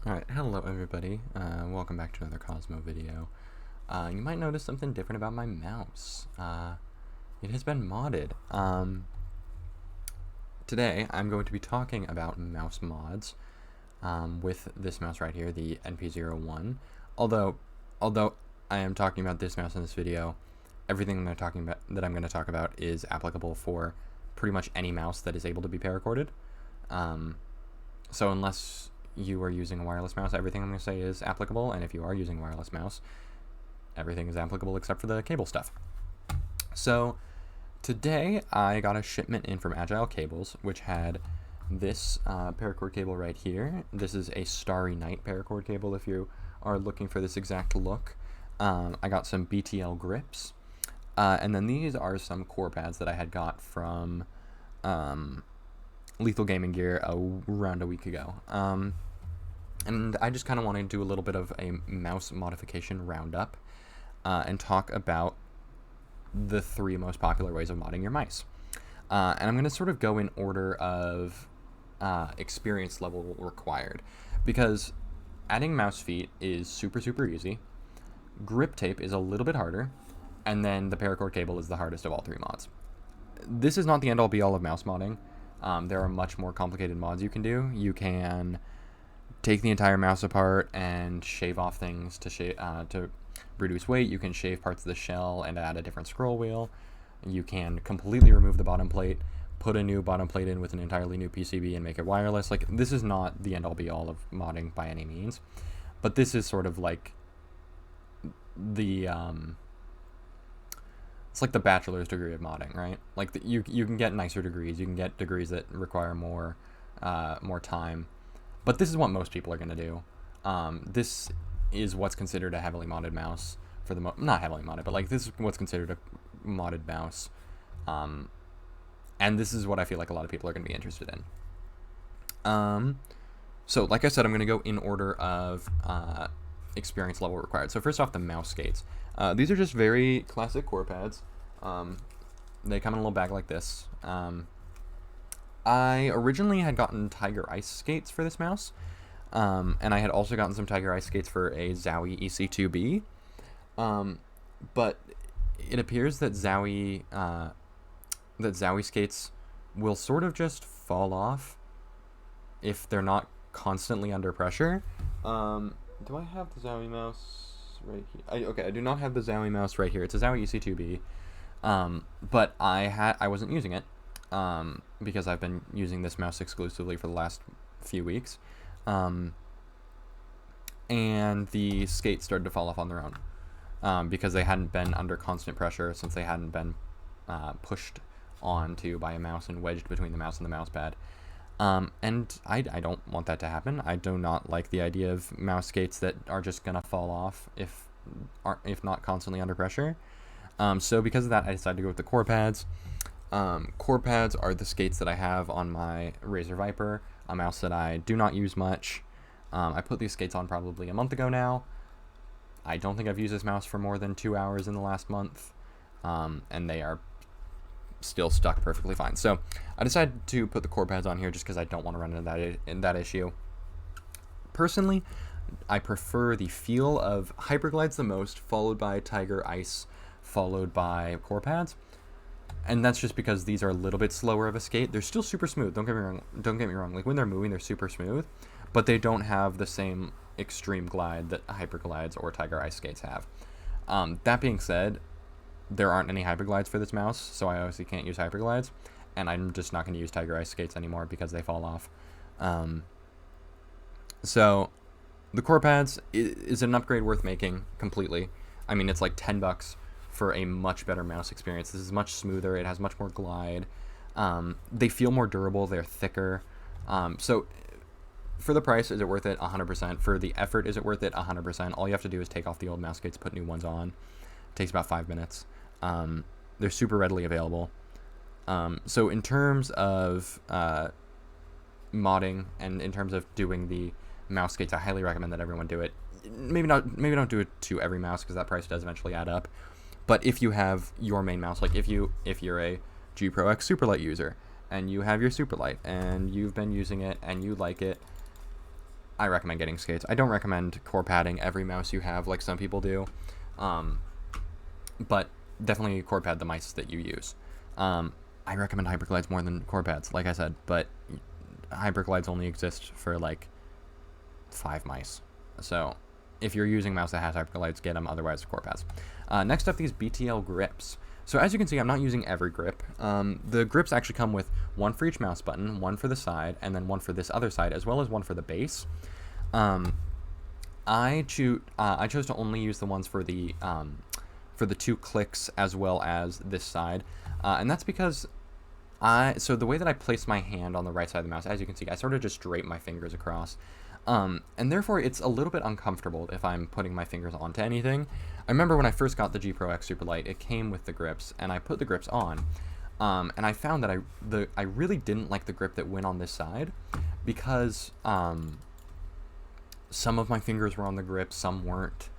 Alright, hello everybody, welcome back to another Cosmo video. You might notice something different about my mouse. It has been modded. Today I'm going to be talking about mouse mods with this mouse right here, the NP-01. Although I am talking about this mouse in this video, everything I'm going to talk about is applicable for pretty much any mouse that is able to be paracorded. So unless you are using a wireless mouse, everything I'm going to say is applicable, and if you are using a wireless mouse, everything is applicable except for the cable stuff. So today I got a shipment in from Agile Cables, which had this paracord cable right here. This is a Starry Night paracord cable if you are looking for this exact look. I got some BTL grips, and then these are some core pads that I had got from Lethal Gaming Gear around a week ago. And I just kind of wanted to do a little bit of a mouse modification roundup and talk about the 3 most popular ways of modding your mice. And I'm going to sort of go in order of experience level required, because adding mouse feet is super easy, grip tape is a little bit harder, and then the paracord cable is the hardest of all 3 mods. This is not the end-all be-all of mouse modding. There are much more complicated mods you can do. You can take the entire mouse apart and shave off things to reduce weight. You can shave parts of the shell and add a different scroll wheel. You can completely remove the bottom plate, put a new bottom plate in with an entirely new PCB and make it wireless. Like, this is not the end-all be-all of modding by any means, but this is sort of like the it's like the bachelor's degree of modding, right? Like you can get nicer degrees. You can get degrees that require more time, but this is what most people are going to do. This is what's considered a heavily modded mouse for the not heavily modded, but like this is what's considered a modded mouse, and this is what I feel like a lot of people are going to be interested in. So like I said, I'm going to go in order of experience level required. So first off, the mouse skates. These are just very classic core pads. They come in a little bag like this. I originally had gotten Tiger Ice skates for this mouse, and I had also gotten some Tiger Ice skates for a Zowie EC2B, but it appears that Zowie skates will sort of just fall off if they're not constantly under pressure. Do I have the Zowie mouse right here? Okay, I do not have the Zowie mouse right here. It's a Zowie EC2B, but I wasn't using it because I've been using this mouse exclusively for the last few weeks, and the skates started to fall off on their own because they hadn't been under constant pressure since they hadn't been pushed onto by a mouse and wedged between the mouse and the mouse pad. And I don't want that to happen. I do not like the idea of mouse skates that are just gonna fall off if not constantly under pressure. So because of that, I decided to go with the core pads. Core pads are the skates that I have on my Razer Viper, a mouse that I do not use much. I put these skates on probably a month ago now. I don't think I've used this mouse for more than 2 hours in the last month, and they are still stuck perfectly fine. So I decided to put the core pads on here just because I don't want to run into that issue. Personally, I prefer the feel of Hyperglides the most, followed by Tiger Ice, followed by core pads, and that's just because these are a little bit slower of a skate. They're still super smooth. Don't get me wrong. Like when they're moving, they're super smooth, but they don't have the same extreme glide that Hyperglides or Tiger Ice skates have. That being said, there aren't any Hyperglides for this mouse, so I obviously can't use Hyperglides, and I'm just not going to use Tiger Ice skates anymore because they fall off. So the core pads is an upgrade worth making completely. I mean, it's like $10 for a much better mouse experience. This is much smoother. It has much more glide. They feel more durable. They're thicker. So for the price, is it worth it? 100%. For the effort, is it worth it? 100%. All you have to do is take off the old mouse skates, put new ones on. It takes about 5 minutes. They're super readily available. So in terms of modding and in terms of doing the mouse skates, I highly recommend that everyone do it. Maybe don't do it to every mouse because that price does eventually add up. But if you have your main mouse, like if you're a G Pro X Superlight user and you have your Superlight and you've been using it and you like it, I recommend getting skates. I don't recommend core padding every mouse you have like some people do, but definitely core pad the mice that you use. I recommend hyperglides more than core pads, like I said, but hyperglides only exist for like 5 mice. So if you're using a mouse that has hyperglides, get them, otherwise core pads. Next up, these BTL grips. So as you can see, I'm not using every grip. The grips actually come with one for each mouse button, one for the side, and then one for this other side, as well as one for the base. I chose to only use the ones for the 2 clicks as well as this side, and that's because so the way that I place my hand on the right side of the mouse, as you can see, I sort of just drape my fingers across. And therefore, it's a little bit uncomfortable if I'm putting my fingers onto anything. I remember when I first got the G Pro X Superlight, it came with the grips, and I put the grips on, and I found that I really didn't like the grip that went on this side, because some of my fingers were on the grip, some weren't.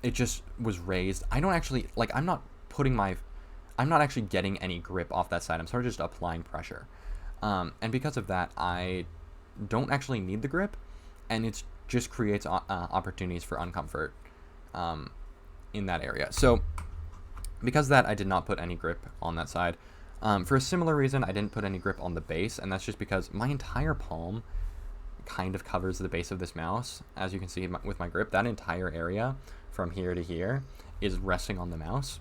It just was raised. I don't actually, like, I'm not actually getting any grip off that side. I'm sort of just applying pressure. And because of that, I don't actually need the grip, and it just creates opportunities for uncomfort in that area. So because of that, I did not put any grip on that side. For a similar reason, I didn't put any grip on the base, and that's just because my entire palm kind of covers the base of this mouse. As you can see with my grip, that entire area from here to here is resting on the mouse.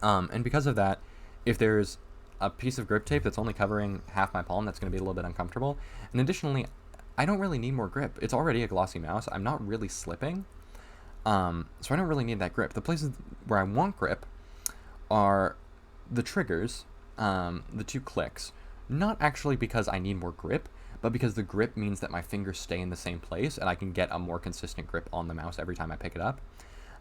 And because of that, if there's a piece of grip tape that's only covering half my palm, that's going to be a little bit uncomfortable. And additionally, I don't really need more grip. It's already a glossy mouse. I'm not really slipping. So I don't really need that grip. The places where I want grip are the triggers, the 2 clicks. Not actually because I need more grip, but because the grip means that my fingers stay in the same place and I can get a more consistent grip on the mouse every time I pick it up.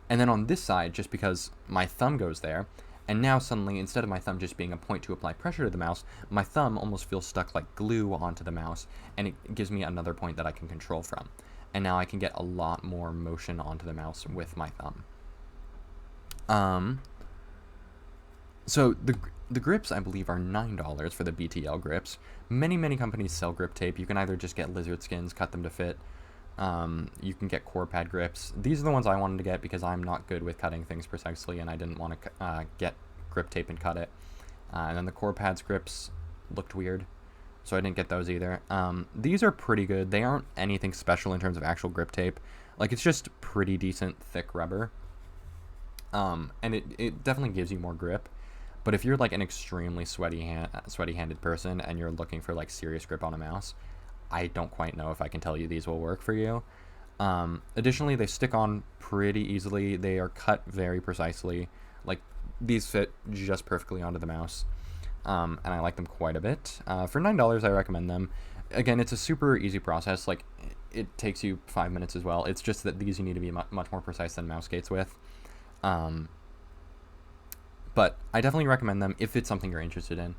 And then on this side, just because my thumb goes there, and now suddenly, instead of my thumb just being a point to apply pressure to the mouse, my thumb almost feels stuck like glue onto the mouse, and it gives me another point that I can control from. And now I can get a lot more motion onto the mouse with my thumb. So the grips, I believe, are $9 for the BTL grips. Many companies sell grip tape. You can either just get lizard skins, cut them to fit. You can get core pad grips. These are the ones I wanted to get because I'm not good with cutting things precisely, and I didn't want to get grip tape and cut it. And then the core pads grips looked weird, so I didn't get those either. These are pretty good. They aren't anything special in terms of actual grip tape. Like, it's just pretty decent thick rubber. And it definitely gives you more grip. But if you're like an extremely sweaty-handed person and you're looking for like serious grip on a mouse, I don't quite know if I can tell you these will work for you. Additionally, they stick on pretty easily. They are cut very precisely. Like, these fit just perfectly onto the mouse. And I like them quite a bit. For $9, I recommend them. Again, it's a super easy process. Like, it takes you 5 minutes as well. It's just that these you need to be much more precise than mouse skates with. But I definitely recommend them if it's something you're interested in.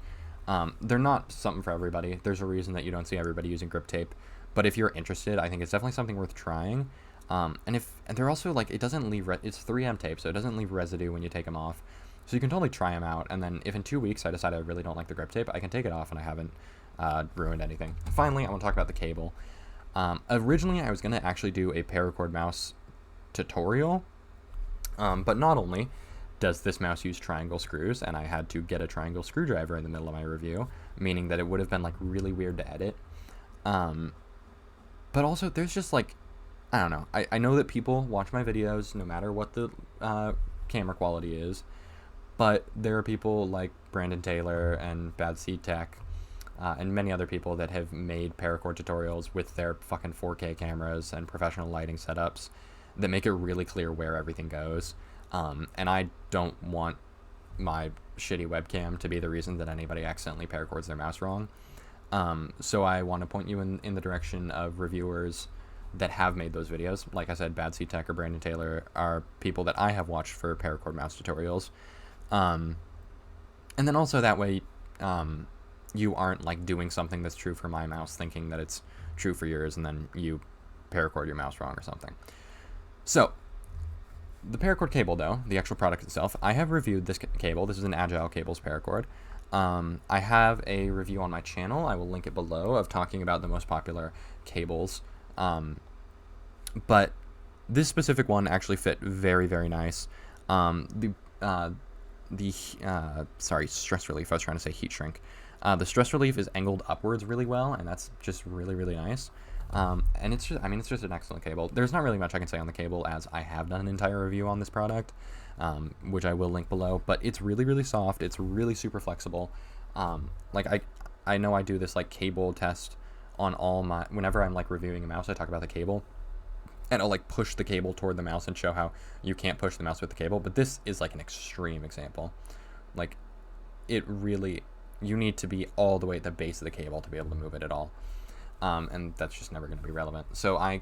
They're not something for everybody. There's a reason that you don't see everybody using grip tape. But if you're interested, I think it's definitely something worth trying. And they're also, like, it doesn't leave, it's 3M tape, so it doesn't leave residue when you take them off. So you can totally try them out, and then if in 2 weeks I decide I really don't like the grip tape, I can take it off and I haven't ruined anything. Finally, I want to talk about the cable. Originally, I was going to actually do a paracord mouse tutorial, but not only does this mouse use triangle screws, and I had to get a triangle screwdriver in the middle of my review, meaning that it would have been, like, really weird to edit. But also, there's just, like, I don't know. I know that people watch my videos no matter what the camera quality is, but there are people like Brandon Taylor and Bad Seed Tech and many other people that have made paracord tutorials with their fucking 4K cameras and professional lighting setups that make it really clear where everything goes. And I don't want my shitty webcam to be the reason that anybody accidentally paracords their mouse wrong. So I want to point you in the direction of reviewers that have made those videos. Like I said, Bad Seed Tech or Brandon Taylor are people that I have watched for paracord mouse tutorials. And then also that way, you aren't, like, doing something that's true for my mouse thinking that it's true for yours, and then you paracord your mouse wrong or something. So, the paracord cable, though, the actual product itself, I have reviewed this cable. This is an Agile Cables paracord. I have a review on my channel, I will link it below, of talking about the most popular cables. But this specific one actually fit very, very nice. Stress relief, I was trying to say heat shrink. The stress relief is angled upwards really well, and that's just really, really nice. And it's just an excellent cable. There's not really much I can say on the cable, as I have done an entire review on this product, which I will link below, but it's really, really soft. It's really super flexible. Like I know I do this like cable test on whenever I'm like reviewing a mouse, I talk about the cable, and I'll like push the cable toward the mouse and show how you can't push the mouse with the cable, but this is like an extreme example. Like, it really, you need to be all the way at the base of the cable to be able to move it at all. And that's just never going to be relevant. So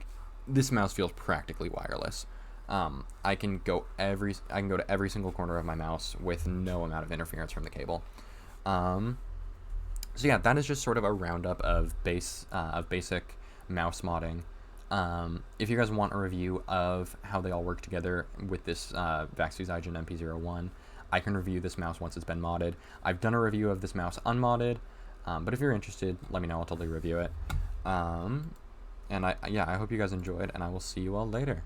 this mouse feels practically wireless. I can go to every single corner of my mouse with no amount of interference from the cable. So yeah, that is just sort of a roundup of basic mouse modding. If you guys want a review of how they all work together with this Vaxee Zygen NP-01, I can review this mouse once it's been modded. I've done a review of this mouse unmodded, but if you're interested, let me know. I'll totally review it. And I hope you guys enjoyed, and I will see you all later.